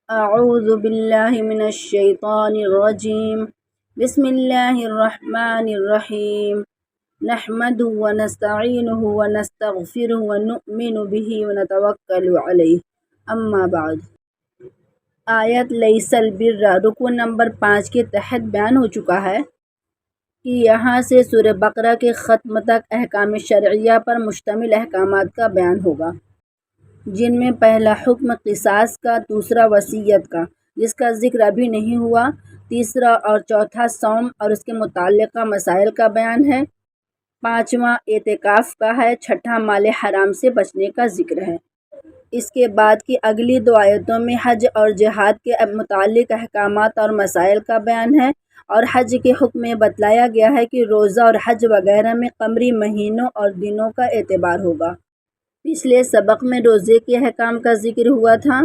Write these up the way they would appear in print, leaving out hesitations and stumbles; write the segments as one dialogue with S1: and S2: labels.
S1: اعوذ باللہ من الشیطان الرجیم بسم اللہ الرحمن الرحیم نحمدہ ونستعینہ ونستغفرہ ونؤمن بہ ونتوکل علیہ اما بعد۔ آیت لیس البر رکن نمبر 5 کے تحت بیان ہو چکا ہے کہ یہاں سے سورہ بقرہ کے ختم تک احکام شرعیہ پر مشتمل احکامات کا بیان ہوگا، جن میں پہلا حکم قصاص کا، دوسرا وصیت کا جس کا ذکر ابھی نہیں ہوا، تیسرا اور چوتھا صوم اور اس کے متعلقہ مسائل کا بیان ہے، پانچواں اعتکاف کا ہے، چھٹا مال حرام سے بچنے کا ذکر ہے۔ اس کے بعد کی اگلی 2 آیتوں میں حج اور جہاد کے متعلق احکامات اور مسائل کا بیان ہے، اور حج کے حکم میں بتلایا گیا ہے کہ روزہ اور حج وغیرہ میں قمری مہینوں اور دنوں کا اعتبار ہوگا۔ پچھلے سبق میں روزے کے احکام کا ذکر ہوا تھا۔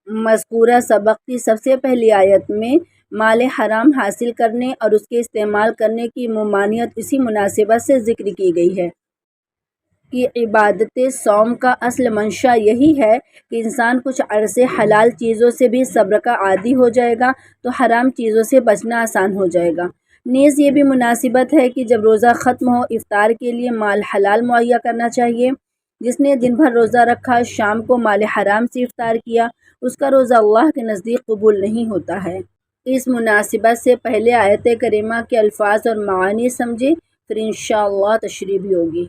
S1: مذکورہ سبق کی سب سے پہلی آیت میں مال حرام حاصل کرنے اور اس کے استعمال کرنے کی ممانعت اسی مناسبت سے ذکر کی گئی ہے کہ عبادت صوم کا اصل منشا یہی ہے کہ انسان کچھ عرصے حلال چیزوں سے بھی صبر کا عادی ہو جائے گا تو حرام چیزوں سے بچنا آسان ہو جائے گا۔ نیز یہ بھی مناسبت ہے کہ جب روزہ ختم ہو افطار کے لیے مال حلال مہیا کرنا چاہیے۔ جس نے دن بھر روزہ رکھا، شام کو مال حرام سے افطار کیا، اس کا روزہ اللہ کے نزدیک قبول نہیں ہوتا ہے۔ اس مناسبت سے پہلے آیت کریمہ کے الفاظ اور معانی سمجھے، پھر انشاءاللہ تشریح بھی ہوگی۔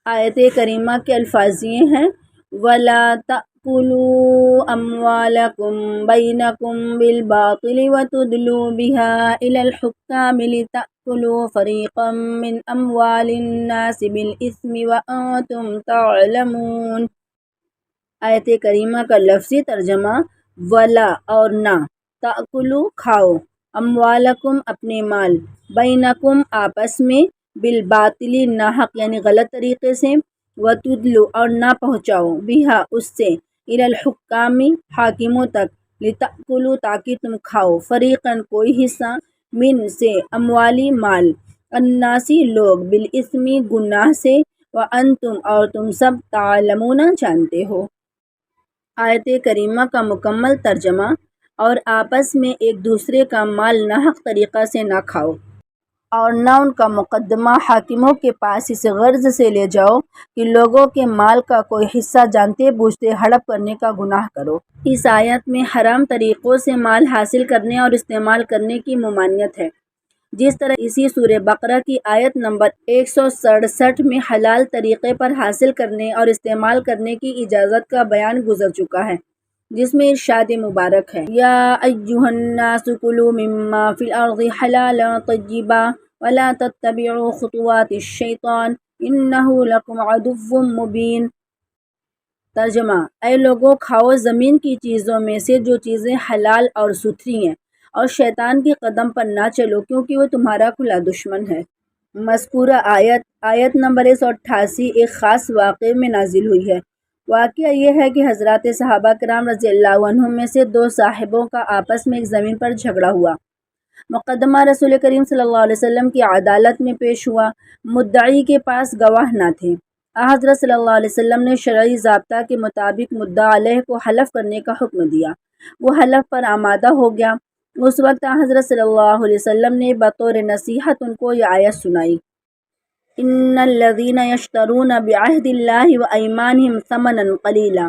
S1: آیت کریمہ کے الفاظ یہ ہیں: وَلَا تَأْكُلُوا أَمْوَالَكُمْ بَيْنَكُمْ بِالْبَاطِلِ وَتُدْلُوا بِهَا إِلَى الْحُكَّامِ لِتَأْكُلُوا فَرِيقًا مِّنْ أَمْوَالِ النَّاسِ بِالْإِثْمِ وَأَنْتُمْ تَعْلَمُونَ۔ آیت کریمہ کا لفظی ترجمہ: ولا اور نہ، تأکلوا کھاؤ، اموالکم اپنے مال، بینکم آپس میں، بالباطل ناحق یعنی غلط طریقے سے، وتدلوا اور نہ پہنچاؤ، بہا اس سے، الی الحکام حاکموں تک، لتأکلوا تاکہ تم کھاؤ، فریقاً کوئی حصہ، من سے، اموالی مال، الناسی لوگ، بالاسم گناہ سے، وانتم اور تم سب تعلمون جانتے ہو۔ آیت کریمہ کا مکمل ترجمہ: اور آپس میں ایک دوسرے کا مال ناحق طریقہ سے نہ کھاؤ اور نہ ان کا مقدمہ حاکموں کے پاس اس غرض سے لے جاؤ کہ لوگوں کے مال کا کوئی حصہ جانتے بوجھتے ہڑپ کرنے کا گناہ کرو۔ اس آیت میں حرام طریقوں سے مال حاصل کرنے اور استعمال کرنے کی ممانعت ہے، جس طرح اسی سورہ بقرہ کی آیت نمبر 167 میں حلال طریقے پر حاصل کرنے اور استعمال کرنے کی اجازت کا بیان گزر چکا ہے، جس میں ارشاد مبارک ہے: یا ایھا الناس کلوا مما فی الارض حلالا طیبا ولا تتبعوا خطوات الشیطان انہ لکم عدو مبین۔ ترجمہ: اے لوگو، کھاؤ زمین کی چیزوں میں سے جو چیزیں حلال اور ستھری ہیں، اور شیطان کے قدم پر نہ چلو کیونکہ وہ تمہارا کھلا دشمن ہے۔ مذکورہ آیت نمبر 188 ایک خاص واقعے میں نازل ہوئی ہے۔ واقعہ یہ ہے کہ حضرات صحابہ کرام رضی اللہ عنہم میں سے 2 صاحبوں کا آپس میں ایک زمین پر جھگڑا ہوا۔ مقدمہ رسول کریم صلی اللہ علیہ وسلم کی عدالت میں پیش ہوا۔ مدعی کے پاس گواہ نہ تھے۔ حضرت صلی اللہ علیہ وسلم نے شرعی ضابطہ کے مطابق مدعا علیہ کو حلف کرنے کا حکم دیا۔ وہ حلف پر آمادہ ہو گیا۔ اس وقت حضرت صلی اللہ علیہ وسلم نے بطور نصیحت ان کو یہ آیت سنائی: ان الذین یشترون بعہد اللہ وایمانہم ثمنا قلیلا،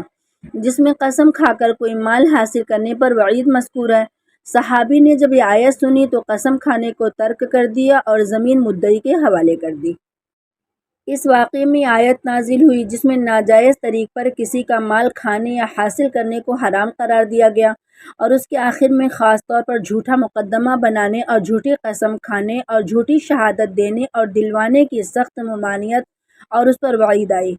S1: جس میں قسم کھا کر کوئی مال حاصل کرنے پر وعید مذکور ہے۔ صحابی نے جب یہ آیت سنی تو قسم کھانے کو ترک کر دیا اور زمین مدعی کے حوالے کر دی۔ اس واقعے میں آیت نازل ہوئی جس میں ناجائز طریق پر کسی کا مال کھانے یا حاصل کرنے کو حرام قرار دیا گیا، اور اس کے آخر میں خاص طور پر جھوٹا مقدمہ بنانے اور جھوٹی قسم کھانے اور جھوٹی شہادت دینے اور دلوانے کی سخت ممانعت اور اس پر وعید آئی،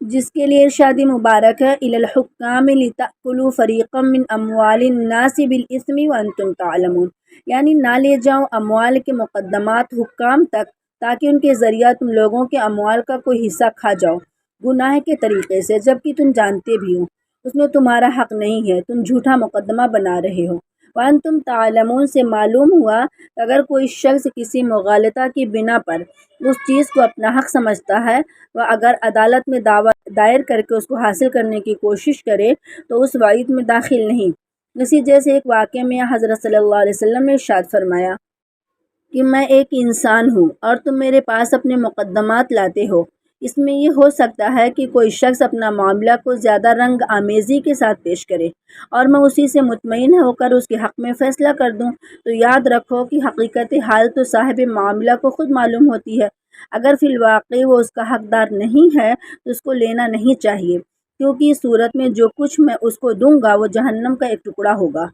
S1: جس کے لیے ارشاد مبارک ہے: الی الحکام لتأکلوا فریقا من اموال الناس بالاسم وانتم تعلمون، یعنی نہ لے جاؤ اموال کے مقدمات حکام تک تاکہ ان کے ذریعہ تم لوگوں کے اموال کا کوئی حصہ کھا جاؤ گناہ کے طریقے سے، جبکہ تم جانتے بھی ہو اس میں تمہارا حق نہیں ہے، تم جھوٹا مقدمہ بنا رہے ہو۔ وانتم تعلمون سے معلوم ہوا کہ اگر کوئی شخص کسی مغالطہ کی بنا پر اس چیز کو اپنا حق سمجھتا ہے، وہ اگر عدالت میں دعویٰ دائر کر کے اس کو حاصل کرنے کی کوشش کرے تو اس وعید میں داخل نہیں۔ اسی جیسے ایک واقعے میں حضرت صلی اللہ علیہ وسلم نے ارشاد فرمایا کہ میں ایک انسان ہوں اور تم میرے پاس اپنے مقدمات لاتے ہو۔ اس میں یہ ہو سکتا ہے کہ کوئی شخص اپنا معاملہ کو زیادہ رنگ آمیزی کے ساتھ پیش کرے اور میں اسی سے مطمئن ہو کر اس کے حق میں فیصلہ کر دوں، تو یاد رکھو کہ حقیقت حال تو صاحب معاملہ کو خود معلوم ہوتی ہے۔ اگر فی الواقع وہ اس کا حقدار نہیں ہے تو اس کو لینا نہیں چاہیے، کیونکہ اس صورت میں جو کچھ میں اس کو دوں گا وہ جہنم کا ایک ٹکڑا ہوگا،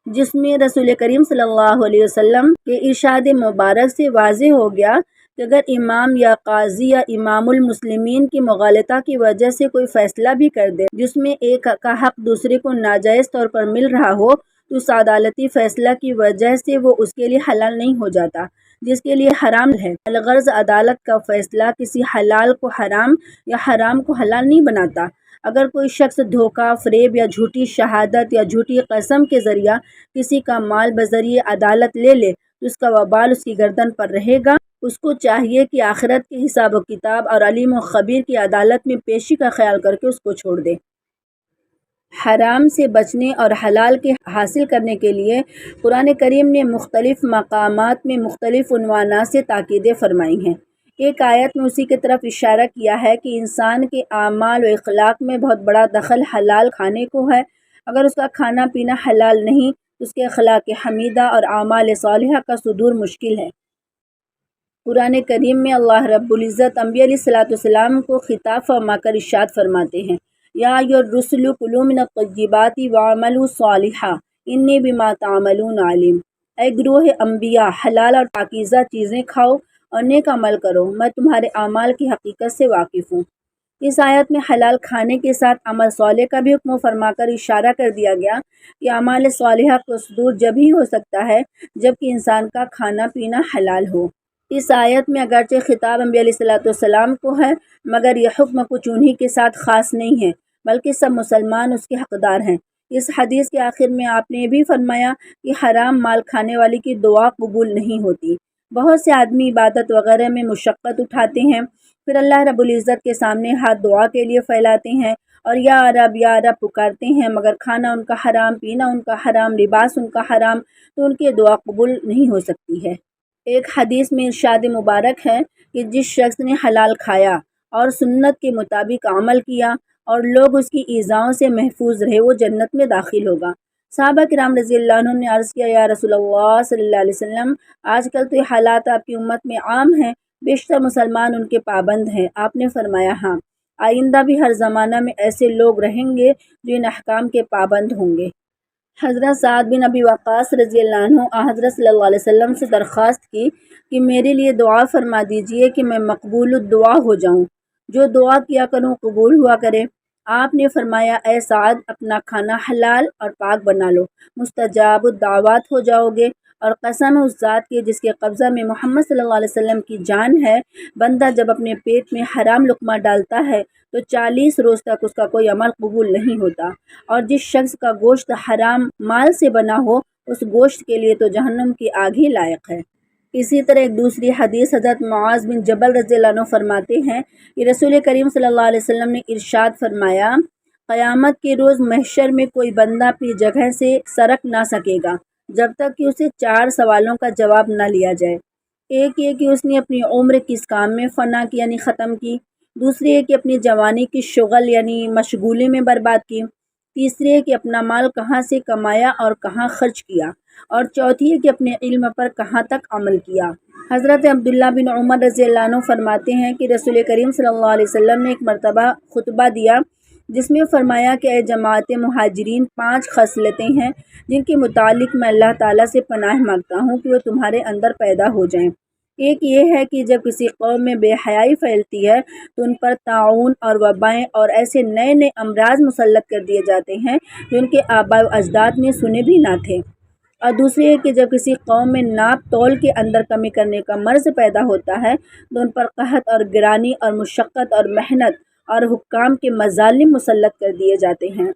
S1: جس میں رسول کریم صلی اللہ علیہ وسلم کے ارشاد مبارک سے واضح ہو گیا کہ اگر امام یا قاضی یا امام المسلمین کی مغالطہ کی وجہ سے کوئی فیصلہ بھی کر دے جس میں ایک کا حق دوسرے کو ناجائز طور پر مل رہا ہو، تو اس عدالتی فیصلہ کی وجہ سے وہ اس کے لیے حلال نہیں ہو جاتا جس کے لیے حرام ہے۔ الغرض عدالت کا فیصلہ کسی حلال کو حرام یا حرام کو حلال نہیں بناتا۔ اگر کوئی شخص دھوکہ، فریب یا جھوٹی شہادت یا جھوٹی قسم کے ذریعہ کسی کا مال بذریعہ عدالت لے لے تو اس کا وبال اس کی گردن پر رہے گا۔ اس کو چاہیے کہ آخرت کے حساب و کتاب اور علیم و خبیر کی عدالت میں پیشی کا خیال کر کے اس کو چھوڑ دے۔ حرام سے بچنے اور حلال کے حاصل کرنے کے لیے قرآن کریم نے مختلف مقامات میں مختلف عنوانات سے تاکیدیں فرمائی ہیں۔ ایک آیت میں اسی کی طرف اشارہ کیا ہے کہ انسان کے اعمال و اخلاق میں بہت بڑا دخل حلال کھانے کو ہے۔ اگر اس کا کھانا پینا حلال نہیں تو اس کے اخلاق حمیدہ اور اعمال صالحہ کا صدور مشکل ہے۔ قرآن کریم میں اللہ رب العزت انبیاء علیہ السلام کو خطاب فرما کر ارشاد فرماتے ہیں، یا ایھا الرسل کلوا من الطیبات واعملوا صالحا انی بما تعملون علیم۔ اے گروہ انبیاء، حلال اور پاکیزہ چیزیں کھاؤ اور نیک عمل کرو، میں تمہارے اعمال کی حقیقت سے واقف ہوں۔ اس آیت میں حلال کھانے کے ساتھ عمل صالح کا بھی حکم فرما کر اشارہ کر دیا گیا کہ اعمال صالحہ کا صدور جب ہی ہو سکتا ہے جب کہ انسان کا کھانا پینا حلال ہو۔ اس آیت میں اگرچہ خطاب انبیاء علیہ السلام کو ہے، مگر یہ حکم کچھ انہی کے ساتھ خاص نہیں ہے بلکہ سب مسلمان اس کے حقدار ہیں۔ اس حدیث کے آخر میں آپ نے یہ بھی فرمایا کہ حرام مال کھانے والے کی دعا قبول نہیں ہوتی۔ بہت سے آدمی عبادت وغیرہ میں مشقت اٹھاتے ہیں، پھر اللہ رب العزت کے سامنے ہاتھ دعا کے لیے پھیلاتے ہیں اور یا رب پکارتے ہیں، مگر کھانا ان کا حرام، پینا ان کا حرام، لباس ان کا حرام، تو ان کی دعا قبول نہیں ہو سکتی ہے۔ ایک حدیث میں ارشاد مبارک ہے کہ جس شخص نے حلال کھایا اور سنت کے مطابق عمل کیا اور لوگ اس کی ایذاؤں سے محفوظ رہے، وہ جنت میں داخل ہوگا۔ صحابہ کرام رضی اللہ عنہم نے عرض کیا، یا رسول اللہ صلی اللہ علیہ وسلم، آج کل تو یہ حالات آپ کی امت میں عام ہیں، بیشتر مسلمان ان کے پابند ہیں۔ آپ نے فرمایا، ہاں، آئندہ بھی ہر زمانہ میں ایسے لوگ رہیں گے جو ان احکام کے پابند ہوں گے۔ حضرت سعد بن ابی وقاص رضی اللہ عنہ حضرت صلی اللہ علیہ وسلم سے درخواست کی کہ میرے لیے دعا فرما دیجئے کہ میں مقبول الدعا ہو جاؤں، جو دعا کیا کروں قبول ہوا کرے۔ آپ نے فرمایا، اے سعد، اپنا کھانا حلال اور پاک بنا لو، مستجاب الدعوات ہو جاؤ گے، اور قسم ہے اس ذات کی جس کے قبضہ میں محمد صلی اللہ علیہ وسلم کی جان ہے، بندہ جب اپنے پیٹ میں حرام لقمہ ڈالتا ہے تو 40 روز تک اس کا کوئی عمل قبول نہیں ہوتا، اور جس شخص کا گوشت حرام مال سے بنا ہو اس گوشت کے لیے تو جہنم کی آگ ہی لائق ہے۔ اسی طرح ایک دوسری حدیث حضرت معاذ بن جبل رضی اللہ عنہ فرماتے ہیں کہ رسول کریم صلی اللہ علیہ وسلم نے ارشاد فرمایا، قیامت کے روز محشر میں کوئی بندہ اپنی جگہ سے سرک نہ سکے گا جب تک کہ اسے 4 سوالوں کا جواب نہ لیا جائے۔ ایک یہ کہ اس نے اپنی عمر کس کام میں فنا کی یعنی ختم کی، دوسری یہ کہ اپنی جوانی کی شغل یعنی مشغولی میں برباد کی، تیسری ہے کہ اپنا مال کہاں سے کمایا اور کہاں خرچ کیا، اور چوتھی ہے کہ اپنے علم پر کہاں تک عمل کیا۔ حضرت عبداللہ بن عمر رضی اللہ عنہ فرماتے ہیں کہ رسول کریم صلی اللہ علیہ وسلم نے ایک مرتبہ خطبہ دیا جس میں فرمایا کہ اے جماعت مہاجرین، 5 خصلتیں ہیں جن کے متعلق میں اللہ تعالیٰ سے پناہ مانگتا ہوں کہ وہ تمہارے اندر پیدا ہو جائیں۔ ایک یہ ہے کہ جب کسی قوم میں بے حیائی پھیلتی ہے تو ان پر طاعون اور وبائیں اور ایسے نئے نئے امراض مسلط کر دیے جاتے ہیں جو ان کے آباء و اجداد نے سنے بھی نہ تھے۔ اور دوسری ہے کہ جب کسی قوم میں ناپ تول کے اندر کمی کرنے کا مرض پیدا ہوتا ہے تو ان پر قحط اور گرانی اور مشقت اور محنت اور حکام کے مظالم مسلط کر دیے جاتے ہیں۔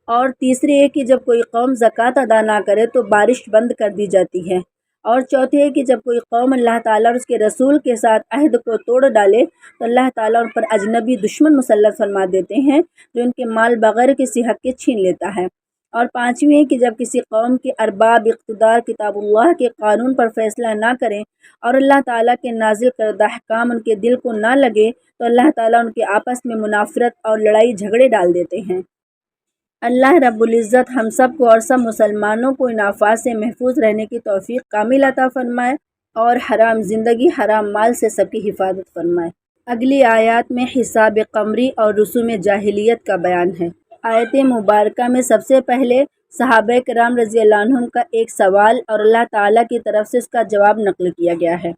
S1: اور تیسری ہے کہ جب کوئی قوم زکوٰۃ ادا نہ کرے تو بارش بند کر دی جاتی ہے۔ اور چوتھی ہے کہ جب کوئی قوم اللہ تعالیٰ اور اس کے رسول کے ساتھ عہد کو توڑ ڈالے تو اللہ تعالیٰ ان پر اجنبی دشمن مسلط فرما دیتے ہیں جو ان کے مال بغیر کسی حق کے چھین لیتا ہے۔ اور پانچویں ہے کہ جب کسی قوم کے ارباب اقتدار کتاب اللہ کے قانون پر فیصلہ نہ کریں اور اللہ تعالیٰ کے نازل کردہ احکام ان کے دل کو نہ لگے تو اللہ تعالیٰ ان کے آپس میں منافرت اور لڑائی جھگڑے ڈال دیتے ہیں۔ اللہ رب العزت ہم سب کو اور سب مسلمانوں کو ان آفات سے محفوظ رہنے کی توفیق کامل عطا فرمائے اور حرام زندگی حرام مال سے سب کی حفاظت فرمائے۔ اگلی آیات میں حساب قمری اور رسوم جاہلیت کا بیان ہے۔ آیت مبارکہ میں سب سے پہلے صحابہ کرام رضی اللہ عنہم کا ایک سوال اور اللہ تعالیٰ کی طرف سے اس کا جواب نقل کیا گیا ہے۔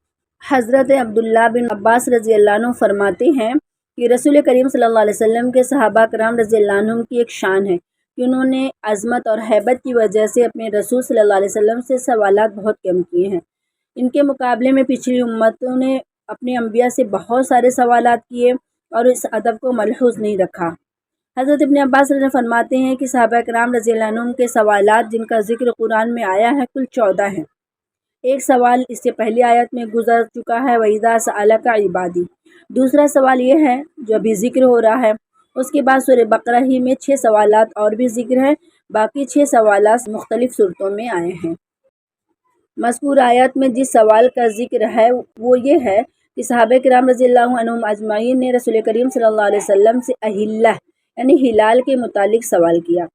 S1: حضرت عبداللہ بن عباس رضی اللہ عنہ فرماتے ہیں کہ رسول کریم صلی اللہ علیہ وسلم کے صحابہ کرام رضی اللہ عنہم کی ایک شان ہے کہ انہوں نے عظمت اور ہیبت کی وجہ سے اپنے رسول صلی اللہ علیہ وسلم سے سوالات بہت کم کیے ہیں۔ ان کے مقابلے میں پچھلی امتوں نے اپنے انبیاء سے بہت سارے سوالات کیے اور اس ادب کو ملحوظ نہیں رکھا۔ حضرت ابن عباس رضی اللہ عنہ فرماتے ہیں کہ صحابہ کرام رضی اللہ عنہم کے سوالات جن کا ذکر قرآن میں آیا ہے کل 14 ہیں۔ ایک سوال اس سے پہلی آیت میں گزر چکا ہے وَإِذَا سَأَلَكَ عِبَادِي۔ دوسرا سوال یہ ہے جو ابھی ذکر ہو رہا ہے۔ اس کے بعد سورہ بقرہ ہی میں 6 سوالات اور بھی ذکر ہیں، باقی 6 سوالات مختلف صورتوں میں آئے ہیں۔ مذکور آیت میں جس سوال کا ذکر ہے وہ یہ ہے کہ صحابہ کرام رضی اللہ عنہم اجمعین نے رسول کریم صلی اللہ علیہ وسلم سے اہلہ یعنی ہلال کے متعلق سوال کیا۔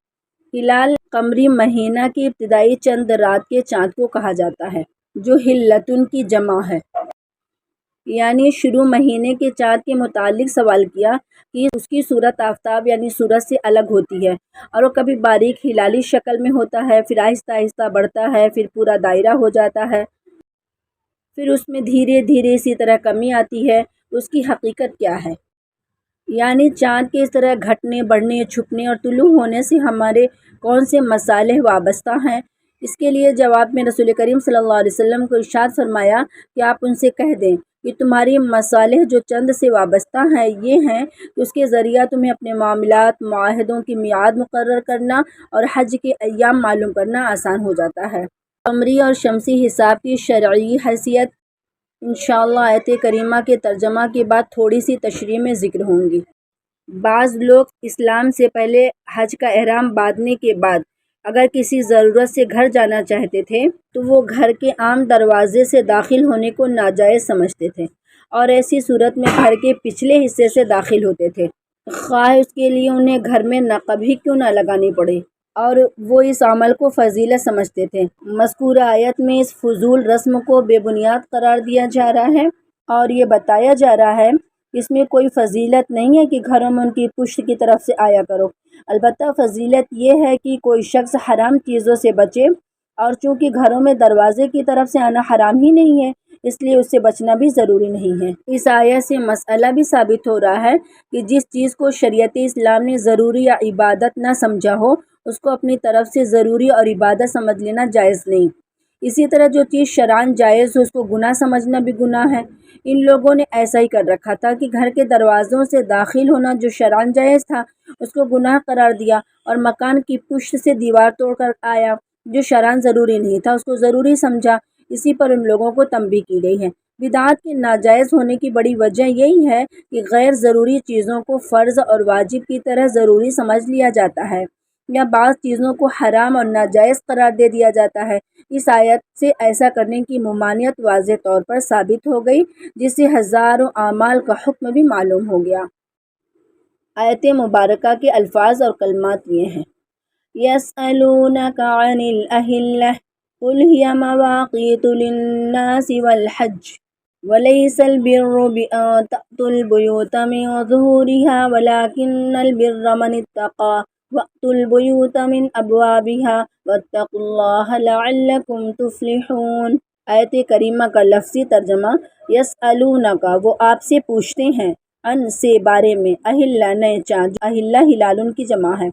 S1: ہلال قمری مہینہ کی ابتدائی چند رات کے چاند کو کہا جاتا ہے جو ہلتن کی جمع ہے، یعنی شروع مہینے کے چاند کے متعلق سوال کیا کہ اس کی صورت آفتاب یعنی سورج سے الگ ہوتی ہے اور وہ کبھی باریک ہلالی شکل میں ہوتا ہے، پھر آہستہ آہستہ بڑھتا ہے، پھر پورا دائرہ ہو جاتا ہے، پھر اس میں دھیرے دھیرے اسی طرح کمی آتی ہے۔ اس کی حقیقت کیا ہے؟ یعنی چاند کے اس طرح گھٹنے بڑھنے چھپنے اور طلوع ہونے سے ہمارے کون سے مصالح وابستہ ہیں؟ اس کے لیے جواب میں رسول کریم صلی اللہ علیہ وسلم کو ارشاد فرمایا کہ آپ ان سے کہہ دیں کہ تمہاری مصالح جو چند سے وابستہ ہیں یہ ہیں کہ اس کے ذریعہ تمہیں اپنے معاملات معاہدوں کی میعاد مقرر کرنا اور حج کے ایام معلوم کرنا آسان ہو جاتا ہے۔ قمری اور شمسی حساب کی شرعی حیثیت انشاءاللہ آیت کریمہ کے ترجمہ کے بعد تھوڑی سی تشریح میں ذکر ہوں گی۔ بعض لوگ اسلام سے پہلے حج کا احرام باندھنے کے بعد اگر کسی ضرورت سے گھر جانا چاہتے تھے تو وہ گھر کے عام دروازے سے داخل ہونے کو ناجائز سمجھتے تھے اور ایسی صورت میں گھر کے پچھلے حصے سے داخل ہوتے تھے، خواہ اس کے لیے انہیں گھر میں نقب ہی کیوں نہ لگانی پڑے، اور وہ اس عمل کو فضیلت سمجھتے تھے۔ مذکورہ آیت میں اس فضول رسم کو بے بنیاد قرار دیا جا رہا ہے اور یہ بتایا جا رہا ہے کہ اس میں کوئی فضیلت نہیں ہے کہ گھروں میں ان کی پشت کی طرف سے آیا کرو، البتہ فضیلت یہ ہے کہ کوئی شخص حرام چیزوں سے بچے، اور چونکہ گھروں میں دروازے کی طرف سے آنا حرام ہی نہیں ہے اس لیے اس سے بچنا بھی ضروری نہیں ہے۔ اس آیت سے مسئلہ بھی ثابت ہو رہا ہے کہ جس چیز کو شریعت اسلام نے ضروری یا عبادت نہ سمجھا ہو اس کو اپنی طرف سے ضروری اور عبادت سمجھ لینا جائز نہیں۔ اسی طرح جو چیز شرعاً جائز ہو اس کو گناہ سمجھنا بھی گناہ ہے۔ ان لوگوں نے ایسا ہی کر رکھا تھا کہ گھر کے دروازوں سے داخل ہونا جو شرعاً جائز تھا اس کو گناہ قرار دیا، اور مکان کی پشت سے دیوار توڑ کر آیا جو شرعاً ضروری نہیں تھا اس کو ضروری سمجھا۔ اسی پر ان لوگوں کو تنبیہ کی گئی ہے۔ بدعات کے ناجائز ہونے کی بڑی وجہ یہی ہے کہ غیر ضروری چیزوں کو فرض اور واجب کی طرح ضروری سمجھ لیا جاتا ہے یا بعض چیزوں کو حرام اور ناجائز قرار دے دیا جاتا ہے۔ اس آیت سے ایسا کرنے کی ممانعت واضح طور پر ثابت ہو گئی، جس سے ہزاروں اعمال کا حکم بھی معلوم ہو گیا۔ آیت مبارکہ کے الفاظ اور کلمات یہ ہیں: يَسْأَلُونَكَ عَنِ الْأَهِلَّةِ قُلْ هِيَ مَوَاقِيتُ لِلنَّاسِ وَالْحَجِّ وَلَيْسَ الْبِرُّ بِأَن تَأْتُوا الْبُيُوتَ مِنْ ظُهُورِهَا وَلَكِنَّ الْبِرَّ مَنِ اتَّقَى وَأْتُوا الْبُيُوتَ مِنْ أَبْوَابِهَا وَاتَّقُوا اللَّهَ لَعَلَّكُمْ تُفْلِحُونَ۔ آیت کریمہ کا لفظی ترجمہ: یسألونک، وہ آپ سے پوچھتے ہیں، ان سے بارے میں، اہلہ نئے چاند، اہلہ ہلالن کی جمع ہے،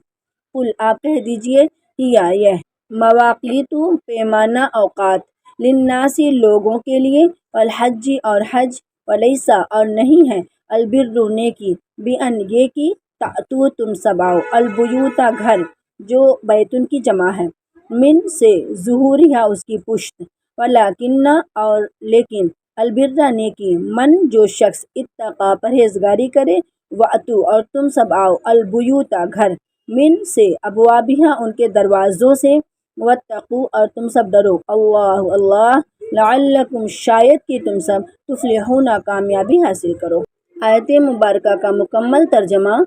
S1: قل آپ کہہ دیجئے، ہیا یہ، مواقیت پیمانہ اوقات، للناس لوگوں کے لیے، والحج اور حج، ولیسا اور نہیں ہے، البر نیکی، بان یہ کی، تأتو تم سب آؤ، البیوتا گھر، جو بیتن کی جمع ہے، من سے، ظہورہا اس کی پشت، ولیکن اور لیکن، البر نیکی، من جو شخص اتقا پرہیزگاری کرے، واتو اور تم سب آؤ، البیوتا گھر، من سے ابوابها ان کے دروازوں سے، واتقوا اور تم سب ڈرو، اللہ لعلکم شاید کہ تم سب تفلحون کامیابی حاصل کرو۔ آیت مبارکہ کا مکمل ترجمہ۔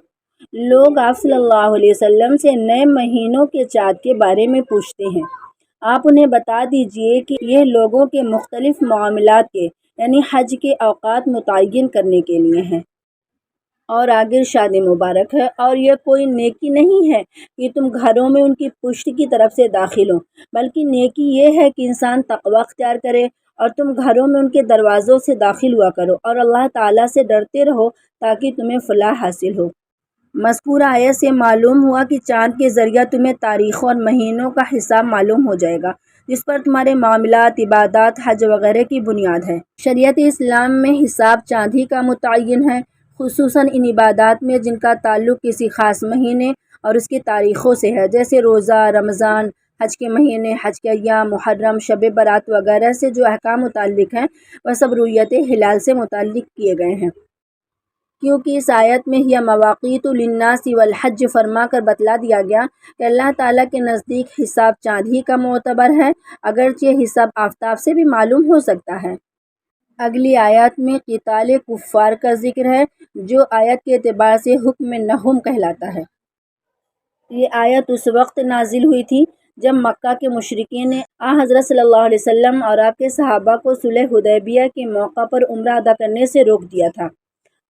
S1: لوگ آپ صلی اللہ علیہ وسلم سے نئے مہینوں کے چاند کے بارے میں پوچھتے ہیں، آپ انہیں بتا دیجئے کہ یہ لوگوں کے مختلف معاملات کے یعنی حج کے اوقات متعین کرنے کے لیے ہیں۔ اور آگے ارشاد مبارک ہے، اور یہ کوئی نیکی نہیں ہے کہ تم گھروں میں ان کی پشت کی طرف سے داخل ہو، بلکہ نیکی یہ ہے کہ انسان تقوی اختیار کرے اور تم گھروں میں ان کے دروازوں سے داخل ہوا کرو اور اللہ تعالیٰ سے ڈرتے رہو تاکہ تمہیں فلاح حاصل ہو۔ مذکورہ آیت سے معلوم ہوا کہ چاند کے ذریعہ تمہیں تاریخوں اور مہینوں کا حساب معلوم ہو جائے گا، جس پر تمہارے معاملات، عبادات، حج وغیرہ کی بنیاد ہے۔ شریعت اسلام میں حساب چاند ہی کا متعین ہے، خصوصاً ان عبادات میں جن کا تعلق کسی خاص مہینے اور اس کی تاریخوں سے ہے، جیسے روزہ، رمضان، حج کے مہینے، حج کے ایام، محرم، شب برات وغیرہ سے جو احکام متعلق ہیں وہ سب رؤیت ہلال سے متعلق کیے گئے ہیں، کیونکہ اس آیت میں یہ مواقیت للناس والحج فرما کر بتلا دیا گیا کہ اللہ تعالیٰ کے نزدیک حساب چاند ہی کا معتبر ہے، اگرچہ حساب آفتاب سے بھی معلوم ہو سکتا ہے۔ اگلی آیات میں قتال کفار کا ذکر ہے، جو آیت کے اعتبار سے حکم نہم کہلاتا ہے۔ یہ آیت اس وقت نازل ہوئی تھی جب مکہ کے مشرکین نے حضرت صلی اللہ علیہ وسلم اور آپ کے صحابہ کو صلح حدیبیہ کے موقع پر عمرہ ادا کرنے سے روک دیا تھا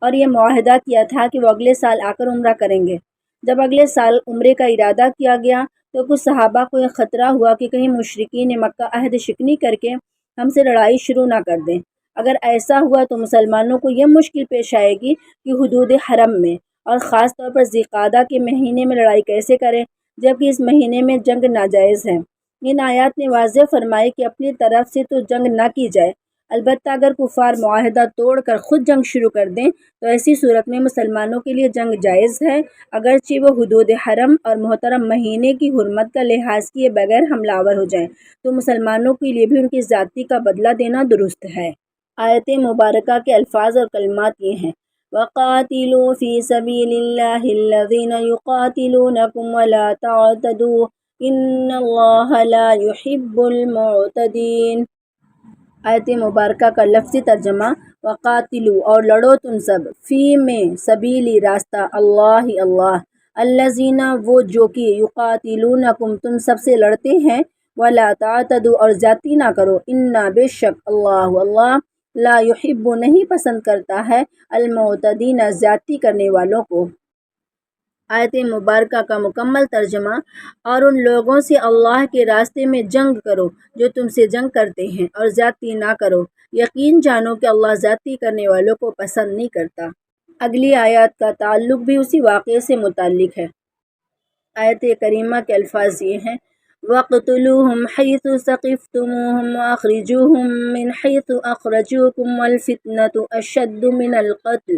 S1: اور یہ معاہدہ کیا تھا کہ وہ اگلے سال آ کر عمرہ کریں گے۔ جب اگلے سال عمرے کا ارادہ کیا گیا تو کچھ صحابہ کو یہ خطرہ ہوا کہ کہیں مشرکین مکہ عہد شکنی کر کے ہم سے لڑائی شروع نہ کر دیں۔ اگر ایسا ہوا تو مسلمانوں کو یہ مشکل پیش آئے گی کہ حدود حرم میں اور خاص طور پر ذی القعدہ کے مہینے میں لڑائی کیسے کریں، جبکہ اس مہینے میں جنگ ناجائز ہے۔ ان آیات نے واضح فرمائی کہ اپنی طرف سے تو جنگ نہ کی جائے، البتہ اگر کفار معاہدہ توڑ کر خود جنگ شروع کر دیں تو ایسی صورت میں مسلمانوں کے لیے جنگ جائز ہے، اگرچہ وہ حدود حرم اور محترم مہینے کی حرمت کا لحاظ کیے بغیر حملہ آور ہو جائیں تو مسلمانوں کے لیے بھی ان کی زیادتی کا بدلہ دینا درست ہے۔ آیت مبارکہ کے الفاظ اور کلمات یہ ہیں: وَقَاتِلُوا فِي سَبِيلِ اللَّهِ الَّذِينَ يُقَاتِلُونَكُمْ وَلَا تَعْتَدُوا إِنَّ اللَّهَ لَا يُحِبُّ الْمُعْتَدِينَ۔ آیت مبارکہ کا لفظی ترجمہ: وَقَاتِلُوا اور لڑو تم سب، فی میں سبیلی راستہ، اللہ اللہ، الذین وہ جو کہ یقاتلونکم تم سب سے لڑتے ہیں، وَلَا تَعْتَدُوا اور زیادتی نہ کرو، اِنَّا بے شک اللہ اللہ لا یحب نہیں پسند کرتا ہے المعتدین زیادتی کرنے والوں کو۔ آیت مبارکہ کا مکمل ترجمہ: اور ان لوگوں سے اللہ کے راستے میں جنگ کرو جو تم سے جنگ کرتے ہیں اور زیادتی نہ کرو، یقین جانو کہ اللہ زیادتی کرنے والوں کو پسند نہیں کرتا۔ اگلی آیات کا تعلق بھی اسی واقعے سے متعلق ہے۔ آیت کریمہ کے الفاظ یہ ہیں: وَاقْتُلُوهُمْ حَيْثُ ثَقِفْتُمُوهُمْ وَأَخْرِجُوهُمْ مِنْ حَيْثُ أَخْرَجُوكُمْ وَالْفِتْنَةُ أَشَدُّ مِنَ الْقَتْلِ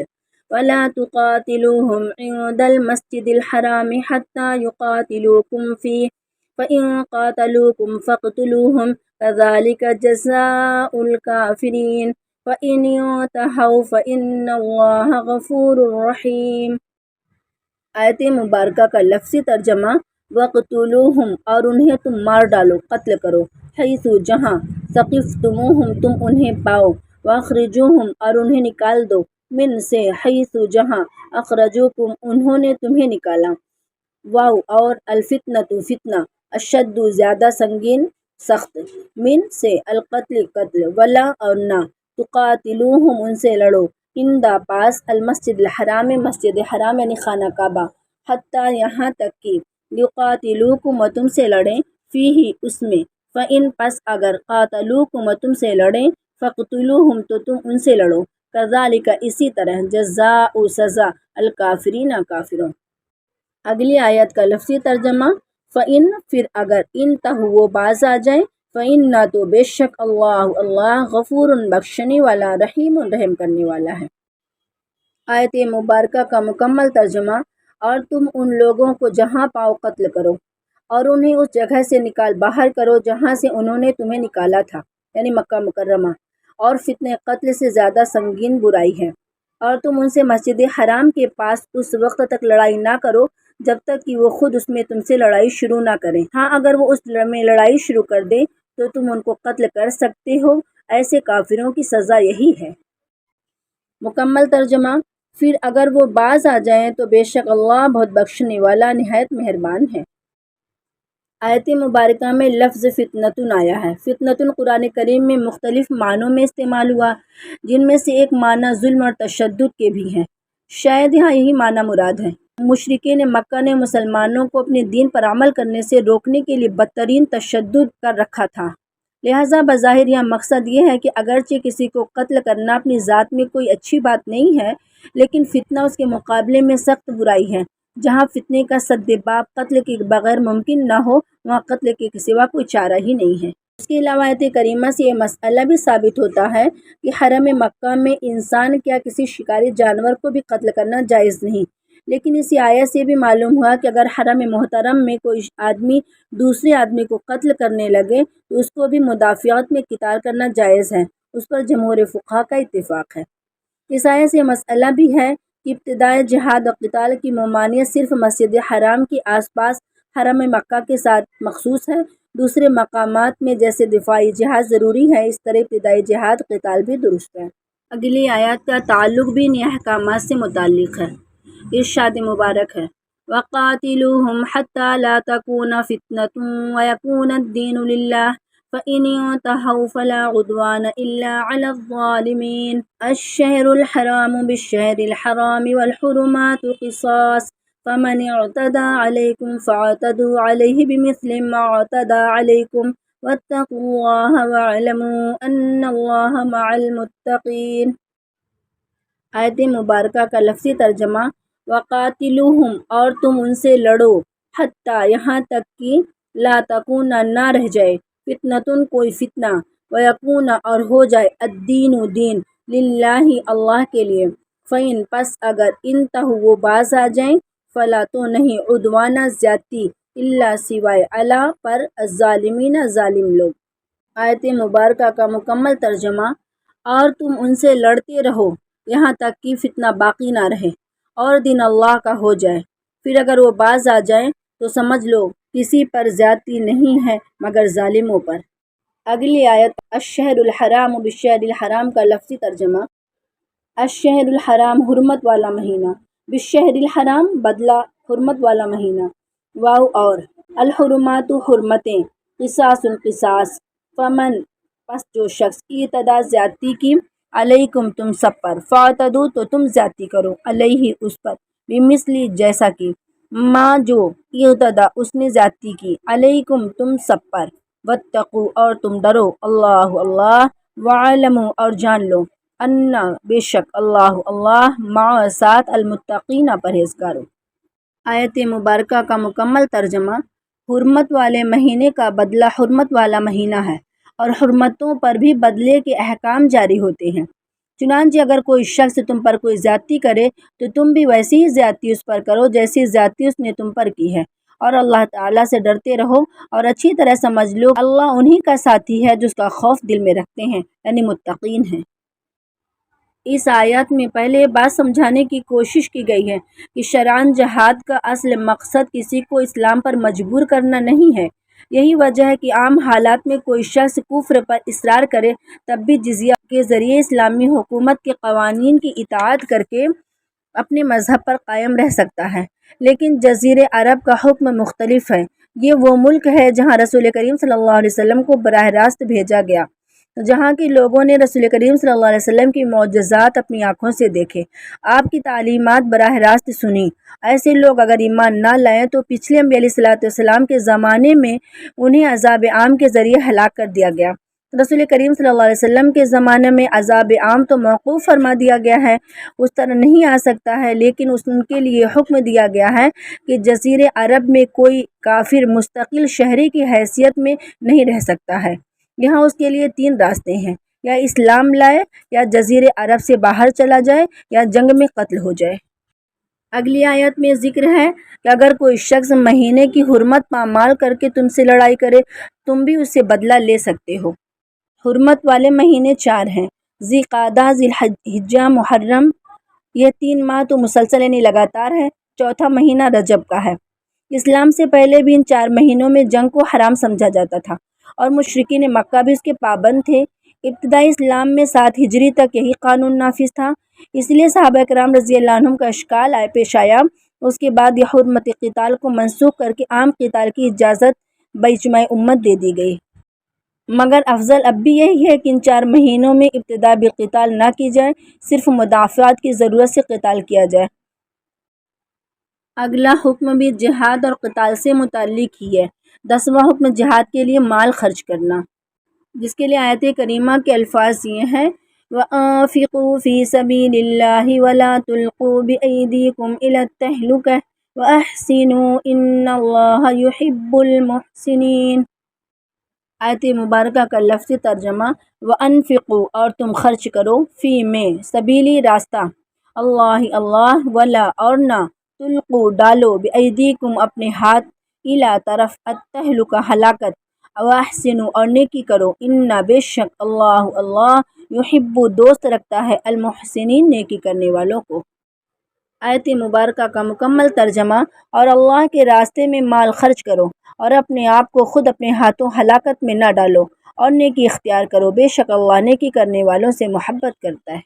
S1: وَلَا تُقَاتِلُوهُمْ عِندَ الْمَسْجِدِ الْحَرَامِ حَتَّى يُقَاتِلُوكُمْ فِيهِ فَإِنْ قَاتَلُوكُمْ فَاقْتُلُوهُمْ كَذَلِكَ جَزَاءُ الْكَافِرِينَ فَإِنِ انْتَهَوْا فَإِنَّ اللَّهَ غَفُورٌ رَحِيمٌ۔ آیت مبارکہ کا لفظی ترجمہ: وَاقْتُلُوهُمْ اور انہیں تم مار ڈالو، قتل کرو، حیث جہاں، ثقفتموہم تم انہیں پاؤ، وَأَخْرِجُوهُمْ اور انہیں نکال دو، من سے، حیث جہاں، اخرجوکم انہوں نے تمہیں نکالا، واو اور الفتنۃ فتنہ، اشد زیادہ سنگین، سخت، من سے، القتل قتل، ولا اور نہ، تقاتلوہم ان سے لڑو، اندہ پاس، المسجد الحرام مسجد حرام یعنی خانہ کعبہ، حتیٰ یہاں تک کہ، یقاتلوکم تم سے لڑیں، فیہ اس میں، فإن پس اگر، قاتلوکم تم سے لڑیں، فقتلوہم تو تم ان سے لڑو، کذالک اسی طرح، جزاء سزا، الکافرین کافروں۔ اگلی آیت کا لفظی ترجمہ: فإن پھر اگر، انتہوا وہ باز آ جائیں، فإن تو بے شک اللہ اللہ غفور بخشنے والا، رحیم رحم کرنے والا ہے۔ آیت مبارکہ کا مکمل ترجمہ: اور تم ان لوگوں کو جہاں پاؤ قتل کرو اور انہیں اس جگہ سے نکال باہر کرو جہاں سے انہوں نے تمہیں نکالا تھا، یعنی مکہ مکرمہ، اور فتنہ قتل سے زیادہ سنگین برائی ہے۔ اور تم ان سے مسجد حرام کے پاس اس وقت تک لڑائی نہ کرو جب تک کہ وہ خود اس میں تم سے لڑائی شروع نہ کریں۔ ہاں اگر وہ اس میں لڑائی شروع کر دیں تو تم ان کو قتل کر سکتے ہو، ایسے کافروں کی سزا یہی ہے۔ مکمل ترجمہ: پھر اگر وہ باز آ جائیں تو بے شک اللہ بہت بخشنے والا نہایت مہربان ہے۔ آیت مبارکہ میں لفظ فتنتن آیا ہے۔ فتنتن قرآن کریم میں مختلف معنوں میں استعمال ہوا، جن میں سے ایک معنی ظلم اور تشدد کے بھی ہیں۔ شاید یہاں یہی معنی مراد ہے۔ مشرکین مکہ نے مسلمانوں کو اپنے دین پر عمل کرنے سے روکنے کے لیے بدترین تشدد کر رکھا تھا، لہٰذا بظاہر یہاں مقصد یہ ہے کہ اگرچہ کسی کو قتل کرنا اپنی ذات میں کوئی اچھی بات نہیں ہے، لیکن فتنہ اس کے مقابلے میں سخت برائی ہے۔ جہاں فتنے کا سد باب قتل کے بغیر ممکن نہ ہو، وہاں قتل کے سوا کوئی چارہ ہی نہیں ہے۔ اس کے علاوہ آیت کریمہ سے یہ مسئلہ بھی ثابت ہوتا ہے کہ حرم مکہ میں انسان کیا کسی شکاری جانور کو بھی قتل کرنا جائز نہیں، لیکن اسی آیت سے بھی معلوم ہوا کہ اگر حرم محترم میں کوئی آدمی دوسرے آدمی کو قتل کرنے لگے تو اس کو بھی مدافعت میں قتال کرنا جائز ہے۔ اس پر جمہور فقہا کا اتفاق ہے۔ اس آیت سے مسئلہ بھی ہے کہ ابتدائی جہاد و قتال کی ممانعت صرف مسجد حرام کے آس پاس حرم مکہ کے ساتھ مخصوص ہے، دوسرے مقامات میں جیسے دفاعی جہاد ضروری ہے، اس طرح ابتدائی جہاد قتال بھی درست ہے۔ اگلی آیات کا تعلق بھی ان احکامات سے متعلق ہے۔ ارشاد مبارک ہے وَقَاتِلُوهُمْ حَتَّى لَا تَكُونَ فِتْنَةٌ وَيَكُونَ الدِّينُ لِلَّهِ فَإِنِ انتهوا فَلَا عُدْوَانَ إِلَّا عَلَى الظَّالِمِينَ الشَّهْرُ الْحَرَامُ بِالشَّهْرِ الْحَرَامِ وَالْحُرُمَاتُ قِصَاصٌ فَمَنِ اعْتَدَى عَلَيْكُمْ فَاعْتَدُوا عَلَيْهِ بِمِثْلِ مَا اعْتَدَى عَلَيْكُمْ وَاتَّقُوا اللَّهَ وَاعْلَمُوا أَنَّ اللَّهَ مَعَ الْمُتَّقِينَ۔ آیت مبارکہ کا لفظی ترجمہ: وَقَاتِلُوهُمْ اور تم ان سے لڑو، حتیٰ یہاں تک کہ لا تکون نہ رہ جائے، فتنتن کوئی فتنہ، ویکون اور ہو جائے، الدین دین، للہ اللہ کے لیے، فَإِن پس اگر انتہوا وہ باز آ جائیں، فلا تو نہیں، عدوانہ زیادتی، الا سوائے، علی پر، الظالمین ظالم لوگ۔ آیت مبارکہ کا مکمل ترجمہ: اور تم ان سے لڑتے رہو یہاں تک کہ فتنہ باقی نہ رہے اور دین اللہ کا ہو جائے، پھر اگر وہ باز آ جائیں تو سمجھ لو کسی پر زیادتی نہیں ہے مگر ظالموں پر۔ اگلی آیت الشہر الحرام بالشہر الحرام کا لفظی ترجمہ: الشہر الحرام حرمت والا مہینہ، بالشہر الحرام بدلہ حرمت والا مہینہ، واو اور الحرمات حرمتیں، قصاص قصاص، فمن پس جو شخص اعتدی زیادتی کی، علیکم تم سب پر، فاعتدوا تو تم زیادتی کرو، علیہ اس پر، بمثلی جیسا کہ، ما جو اعتدی اس نے زیادتی کی، علیکم تم سب پر، واتقوا اور تم ڈرو، اللہ اللہ، وعلموا اور جان لو، ان بے شک اللہ اللہ، مع ساتھ، المتقین پرہیزگاروں۔ آیت مبارکہ کا مکمل ترجمہ: حرمت والے مہینے کا بدلہ حرمت والا مہینہ ہے، اور حرمتوں پر بھی بدلے کے احکام جاری ہوتے ہیں۔ چنانچہ اگر کوئی شخص تم پر کوئی زیادتی کرے تو تم بھی ویسی ہی زیادتی اس پر کرو جیسی زیادتی اس نے تم پر کی ہے، اور اللہ تعالیٰ سے ڈرتے رہو اور اچھی طرح سمجھ لو اللہ انہی کا ساتھی ہے جو اس کا خوف دل میں رکھتے ہیں، یعنی متقین ہیں۔ اس آیات میں پہلے یہ بات سمجھانے کی کوشش کی گئی ہے کہ شرعاً جہاد کا اصل مقصد کسی کو اسلام پر مجبور کرنا نہیں ہے۔ یہی وجہ ہے کہ عام حالات میں کوئی شخص کفر پر اصرار کرے تب بھی جزیہ کے ذریعے اسلامی حکومت کے قوانین کی اطاعت کر کے اپنے مذہب پر قائم رہ سکتا ہے، لیکن جزیرہ عرب کا حکم مختلف ہے۔ یہ وہ ملک ہے جہاں رسول کریم صلی اللہ علیہ وسلم کو براہ راست بھیجا گیا، جہاں کے لوگوں نے رسول کریم صلی اللہ علیہ وسلم کی معجزات اپنی آنکھوں سے دیکھے، آپ کی تعلیمات براہ راست سنی۔ ایسے لوگ اگر ایمان نہ لائیں تو پچھلے انبیاء علیہ السلام کے زمانے میں انہیں عذاب عام کے ذریعے ہلاک کر دیا گیا۔ رسول کریم صلی اللہ علیہ وسلم کے زمانے میں عذاب عام تو موقوف فرما دیا گیا ہے، اس طرح نہیں آ سکتا ہے، لیکن ان کے لیے حکم دیا گیا ہے کہ جزیرہ عرب میں کوئی کافر مستقل شہری کی حیثیت میں نہیں رہ سکتا ہے۔ یہاں اس کے لیے 3 راستے ہیں، یا اسلام لائے، یا جزیرہ عرب سے باہر چلا جائے، یا جنگ میں قتل ہو جائے۔ اگلی آیت میں ذکر ہے کہ اگر کوئی شخص مہینے کی حرمت پامال کر کے تم سے لڑائی کرے تم بھی اس سے بدلہ لے سکتے ہو۔ حرمت والے مہینے 4 ہیں، ذی قعدہ، ذی الحجہ، محرم۔ یہ 3 ماہ تو مسلسل یعنی لگاتار ہے، چوتھا مہینہ رجب کا ہے۔ اسلام سے پہلے بھی ان 4 مہینوں میں جنگ کو حرام سمجھا جاتا تھا اور مشرکین مکہ بھی اس کے پابند تھے۔ ابتدائی اسلام میں 7 ہجری تک یہی قانون نافذ تھا، اس لیے صحابہ کرام رضی اللہ عنہم کا اشکال پیش آیا۔ اس کے بعد یہ حرمت قتال کو منسوخ کر کے عام قتال کی اجازت باجماع امت دے دی گئی۔ مگر افضل اب بھی یہی ہے کہ ان 4 مہینوں میں ابتدا بالقتال نہ کی جائے، صرف مدافعات کی ضرورت سے قتال کیا جائے۔ اگلا حکم بھی جہاد اور قتال سے متعلق ہی ہے۔ 10واں حکم جہاد کے لیے مال خرچ کرنا، جس کے لیے آیت کریمہ کے الفاظ یہ ہیں وَأَنفِقُوا فِي سَبِيلِ اللَّهِ وَلَا تُلْقُوا بِأَيْدِيكُمْ إِلَى التَّهْلُكَةِ وَأَحْسِنُوا إِنَّ اللَّهَ يُحِبُّ الْمُحْسِنِينَ۔ آیت مبارکہ کا لفظی ترجمہ وَأَنفِقُوا اور تم خرچ کرو، فی میں، سبیلی راستہ، اللہ اللہ، ولا اور نہ، تلقوا ڈالو، بِأَيْدِيكُمْ اپنے ہاتھ، اِلی طرف، التہلکہ ہلاکت، وَأَحْسِنُوا اور نیکی کرو، اِنَّ بے شک، اللہ اللہ، یحب دوست رکھتا ہے، المحسنین نیکی کرنے والوں کو۔ آیت مبارکہ کا مکمل ترجمہ اور اللہ کے راستے میں مال خرچ کرو اور اپنے آپ کو خود اپنے ہاتھوں ہلاکت میں نہ ڈالو اور نیکی اختیار کرو، بے شک اللہ نیکی کرنے والوں سے محبت کرتا ہے۔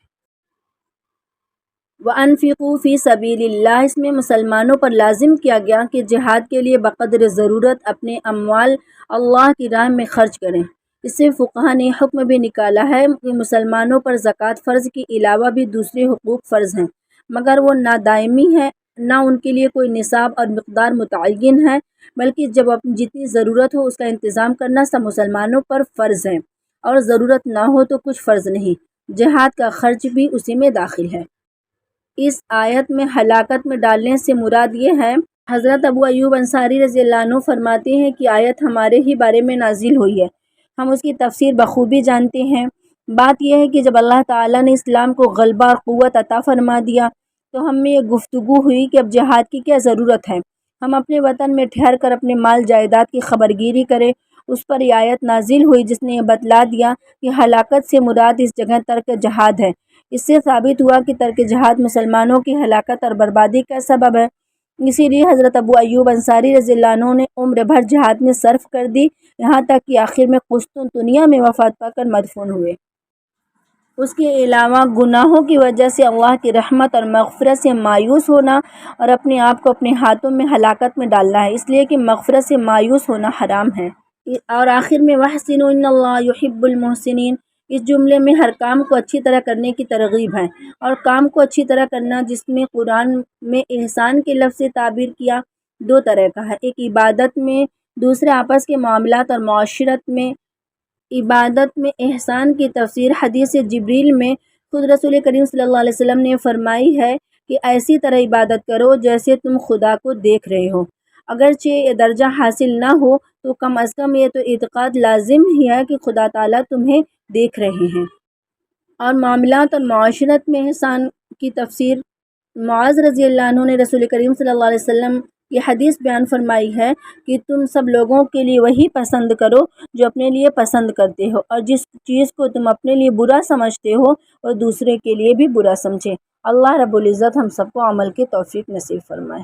S1: وَأَنفِقُوا فِي سَبِيلِ اللَّهِ اس میں مسلمانوں پر لازم کیا گیا کہ جہاد کے لیے بقدر ضرورت اپنے اموال اللہ کی راہ میں خرچ کریں۔ اس سے فقہا نے حکم بھی نکالا ہے کہ مسلمانوں پر زکوٰۃ فرض کے علاوہ بھی دوسرے حقوق فرض ہیں، مگر وہ نہ دائمی ہے، نہ ان کے لیے کوئی نصاب اور مقدار متعین ہے، بلکہ جب جتنی ضرورت ہو اس کا انتظام کرنا سب مسلمانوں پر فرض ہے، اور ضرورت نہ ہو تو کچھ فرض نہیں۔ جہاد کا خرچ بھی اسی میں داخل ہے۔ اس آیت میں ہلاکت میں ڈالنے سے مراد یہ ہے، حضرت ابو ایوب انصاری رضی اللہ عنہ فرماتے ہیں کہ آیت ہمارے ہی بارے میں نازل ہوئی ہے، ہم اس کی تفسیر بخوبی جانتے ہیں۔ بات یہ ہے کہ جب اللہ تعالیٰ نے اسلام کو غلبہ اور قوت عطا فرما دیا تو ہم میں یہ گفتگو ہوئی کہ اب جہاد کی کیا ضرورت ہے، ہم اپنے وطن میں ٹھہر کر اپنے مال جائیداد کی خبرگیری کریں۔ اس پر یہ آیت نازل ہوئی جس نے یہ بتلا دیا کہ ہلاکت سے مراد اس جگہ ترک جہاد ہے۔ اس سے ثابت ہوا کہ ترک جہاد مسلمانوں کی ہلاکت اور بربادی کا سبب ہے، اسی لیے حضرت ابو ایوب انصاری رضی اللہ عنہ نے عمر بھر جہاد میں صرف کر دی، یہاں تک کہ آخر میں قسطنطنیہ میں وفات پا کر مدفون ہوئے۔ اس کے علاوہ گناہوں کی وجہ سے اللہ کی رحمت اور مغفرت سے مایوس ہونا اور اپنے آپ کو اپنے ہاتھوں میں ہلاکت میں ڈالنا ہے، اس لیے کہ مغفرت سے مایوس ہونا حرام ہے۔ اور آخر میں وَأَحْسِنُوا إِنَّ اللَّهَ يُحِبُّ الْمُحْسِنِينَ، اس جملے میں ہر کام کو اچھی طرح کرنے کی ترغیب ہے، اور کام کو اچھی طرح کرنا جس میں قرآن میں احسان کے لفظ سے تعبیر کیا 2 طرح کا ہے، ایک عبادت میں، دوسرے آپس کے معاملات اور معاشرت میں۔ عبادت میں احسان کی تفسیر حدیث جبریل میں خود رسول کریم صلی اللہ علیہ وسلم نے فرمائی ہے کہ ایسی طرح عبادت کرو جیسے تم خدا کو دیکھ رہے ہو، اگرچہ یہ درجہ حاصل نہ ہو تو کم از کم یہ تو اعتقاد لازم ہی ہے کہ خدا تعالیٰ تمہیں دیکھ رہے ہیں۔ اور معاملات اور معاشرت میں احسان کی تفسیر معاذ رضی اللہ عنہ نے رسول کریم صلی اللہ علیہ وسلم یہ حدیث بیان فرمائی ہے کہ تم سب لوگوں کے لیے وہی پسند کرو جو اپنے لیے پسند کرتے ہو، اور جس چیز کو تم اپنے لیے برا سمجھتے ہو اور دوسرے کے لیے بھی برا سمجھے۔ اللہ رب العزت ہم سب کو عمل کی توفیق نصیب فرمائے۔